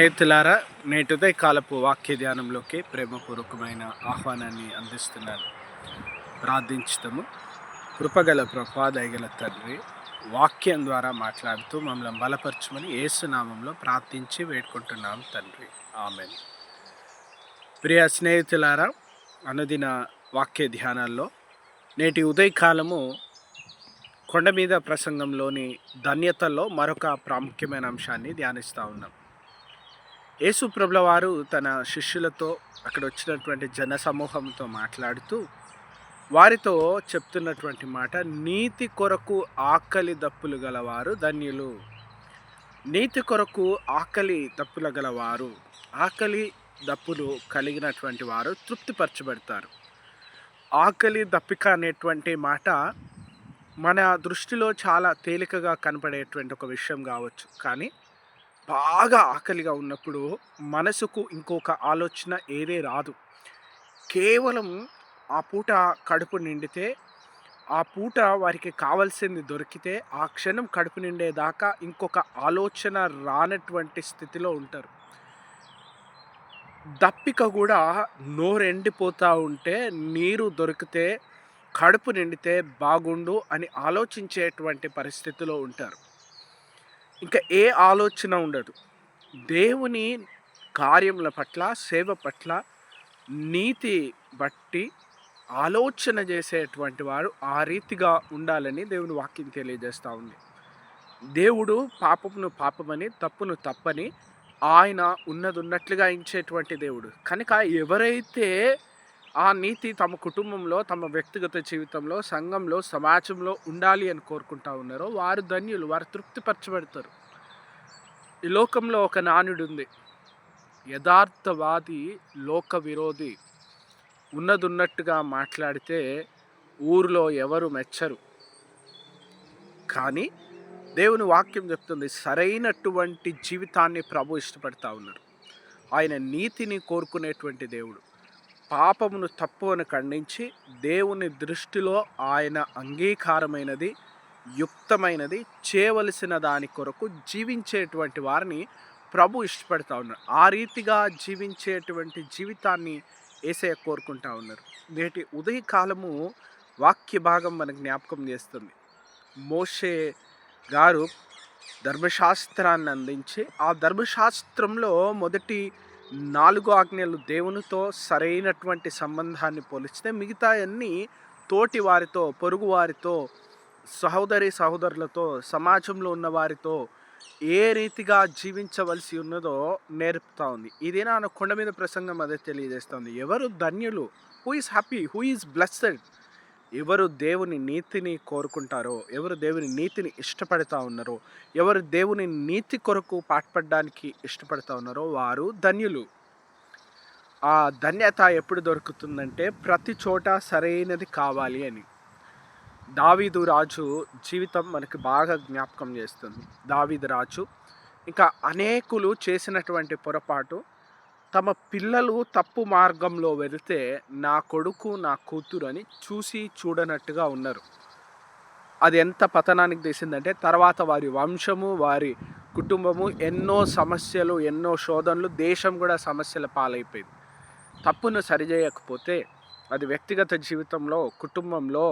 స్నేహితులారా, నేటి ఉదయ కాలపు వాక్య ధ్యానంలోకి ప్రేమపూర్వకమైన ఆహ్వానాన్ని అందిస్తున్నాను. ప్రార్థించుతాము. కృపగల ప్రభా, దయగల తండ్రి, వాక్యం ద్వారా మాట్లాడుతూ మమ్మల్ని బలపరచమని యేసు నామంలో ప్రార్థించి వేడుకుంటున్నాం తండ్రి. ఆమేన్. ప్రియ స్నేహితులారా, అనుదిన వాక్య ధ్యానాల్లో నేటి ఉదయకాలము కొండ మీద ప్రసంగంలోని ధన్యతల్లో మరొక ప్రాముఖ్యమైన అంశాన్ని ధ్యానిస్తూ ఉన్నాం. యేసు ప్రభుల వారు తన శిష్యులతో, అక్కడ వచ్చినటువంటి జన సమూహంతో మాట్లాడుతూ వారితో చెప్తున్నటువంటి మాట, నీతి కొరకు ఆకలి దప్పులు గలవారు ధన్యులు. నీతి కొరకు ఆకలి దప్పులు గలవారు, ఆకలి దప్పులు కలిగినటువంటి వారు తృప్తిపరచబడతారు. ఆకలి దప్పిక అనేటువంటి మాట మన దృష్టిలో చాలా తేలికగా కనపడేటువంటి ఒక విషయం కావచ్చు. కానీ బాగా ఆకలిగా ఉన్నప్పుడు మనసుకు ఇంకొక ఆలోచన ఏదే రాదు. కేవలం ఆ పూట కడుపు నిండితే, ఆ పూట వారికి కావాల్సింది దొరికితే, ఆ క్షణం కడుపు నిండేదాకా ఇంకొక ఆలోచన రానటువంటి స్థితిలో ఉంటారు. దప్పిక కూడా నోరెండిపోతూ ఉంటే, నీరు దొరికితే, కడుపు నిండితే బాగుండు అని ఆలోచించేటువంటి పరిస్థితిలో ఉంటారు. ఇంకా ఏ ఆలోచన ఉండదు. దేవుని కార్యముల పట్ల, సేవ పట్ల, నీతి బట్టి ఆలోచన చేసేటువంటి వారు ఆ రీతిగా ఉండాలని దేవుని వాక్యం తెలియజేస్తూ ఉంది. దేవుడు పాపమును పాపమని, తప్పును తప్పని, ఆయన ఉన్నట్లుగా ఇచ్చేటువంటి దేవుడు. కనుక ఎవరైతే ఆ నీతి తమ కుటుంబంలో, తమ వ్యక్తిగత జీవితంలో, సంఘంలో, సమాజంలో ఉండాలి అని కోరుకుంటా ఉన్నారో వారు ధన్యులు, వారు తృప్తిపరచబడతారు. ఈ లోకంలో ఒక నానుడు ఉంది, యథార్థవాది లోక విరోధి. ఉన్నట్టుగా మాట్లాడితే ఊరిలో ఎవరు మెచ్చరు. కానీ దేవుని వాక్యం చెప్తుంది, సరైనటువంటి జీవితాన్ని ప్రభు ఇష్టపడతా ఉన్నారు. ఆయన నీతిని కోరుకునేటువంటి దేవుడు. పాపమును, తప్పును ఖండించి దేవుని దృష్టిలో ఆయన అంగీకారమైనది, యుక్తమైనది, చేయవలసిన దాని కొరకు జీవించేటువంటి వారిని ప్రభు ఇష్టపడతా ఉన్నారు. ఆ రీతిగా జీవించేటువంటి జీవితాన్ని యేసయ్య కోరుకుంటా ఉన్నారు. నేటి ఉదయకాలము వాక్య భాగం మనకు జ్ఞాపకం చేస్తుంది. మోషే గారు ధర్మశాస్త్రాన్ని అందించి, ఆ ధర్మశాస్త్రంలో మొదటి 4 ఆజ్ఞలు దేవునితో సరైనటువంటి సంబంధాన్ని పోలిస్తే మిగతా అన్నీ తోటి వారితో, పొరుగు వారితో, సహోదరులతో, సమాజంలో ఉన్న వారితో ఏ రీతిగా జీవించవలసి ఉన్నదో నేర్పుతా ఉంది. ఇదే నా కొండ మీద ప్రసంగం అదే తెలియజేస్తుంది. ఎవరు ధన్యులు? Who is happy? Who is blessed? ఎవరు దేవుని నీతిని కోరుకుంటారో, ఎవరు దేవుని నీతిని ఇష్టపడతా ఉన్నారో, ఎవరు దేవుని నీతి కొరకు పాటుపడడానికి ఇష్టపడతా ఉన్నారో వారు ధన్యులు. ఆ ధన్యత ఎప్పుడు దొరుకుతుందంటే, ప్రతి చోట సరైనది కావాలి అని. దావీదు రాజు జీవితం మనకి బాగా జ్ఞాపకం చేస్తుంది. దావీదు రాజు ఇంకా అనేకులు చేసినటువంటి పొరపాటు, తమ పిల్లలు తప్పు మార్గంలో వెళితే నా కొడుకు, నా కూతురు అని చూసి చూడనట్టుగా ఉన్నారు. అది ఎంత పతనానికి తీసిందంటే, తర్వాత వారి వంశము, వారి కుటుంబము ఎన్నో సమస్యలు, ఎన్నో శోధనలు, దేశం కూడా సమస్యల పాలైపోయింది. తప్పును సరిచేయకపోతే అది వ్యక్తిగత జీవితంలో, కుటుంబంలో,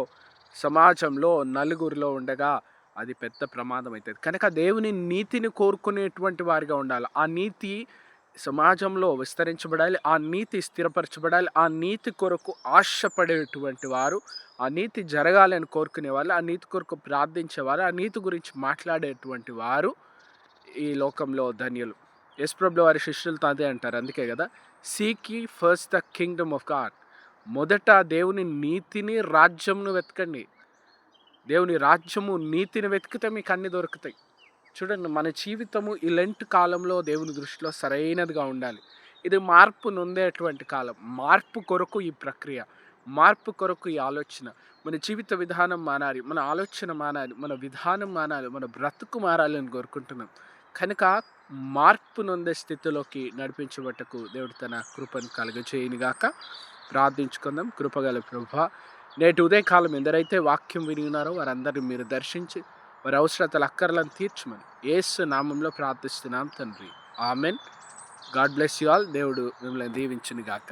సమాజంలో, నలుగురిలో ఉండగా అది పెద్ద ప్రమాదం అవుతుంది. కనుక దేవుని నీతిని కోరుకునేటువంటి వారిగా ఉండాలి. ఆ నీతి సమాజంలో విస్తరించబడాలి, ఆ నీతి స్థిరపరచబడాలి, ఆ నీతి కొరకు ఆశపడేటువంటి వారు, ఆ నీతి జరగాలని కోరుకునే వాళ్ళు, ఆ నీతి కొరకు ప్రార్థించేవారు, ఆ నీతి గురించి మాట్లాడేటువంటి వారు ఈ లోకంలో ధన్యులు. యేసుప్రభుల వారి శిష్యులతో అదే అంటారు. అందుకే కదా, seek ye first the Kingdom of God. మొదట దేవుని నీతిని, రాజ్యంను వెతకండి. దేవుని రాజ్యము, నీతిని వెతికితే మీకు అన్ని దొరుకుతాయి. చూడండి, మన జీవితము ఈ లెంట్ కాలంలో దేవుని దృష్టిలో సరైనదిగా ఉండాలి. ఇది మార్పు నొందేటువంటి కాలం. మార్పు కొరకు ఈ ప్రక్రియ, మార్పు కొరకు ఈ ఆలోచన. మన జీవిత విధానం మారాలి, మన ఆలోచన మారాలి, మన విధానం మారాలి, మన బ్రతుకు మారాలి అని కోరుకుంటున్నాం. కనుక మార్పు నొందే స్థితిలోకి నడిపించబట్టకు దేవుడు తన కృపను కలుగజేయునుగాక. ప్రార్థించుకుందాం. కృపగల ప్రభువా, నేటి ఉదయకాలం ఎందరైతే వాక్యం విని ఉన్నారో వారందరినీ మీరు దర్శించి వారి అవసరతల అక్కర్లను తీర్చమని యేసు నామంలో ప్రార్థిస్తున్నాం తండ్రి. Amen, God bless you all. దేవుడు మిమ్మల్ని దీవించును గాక.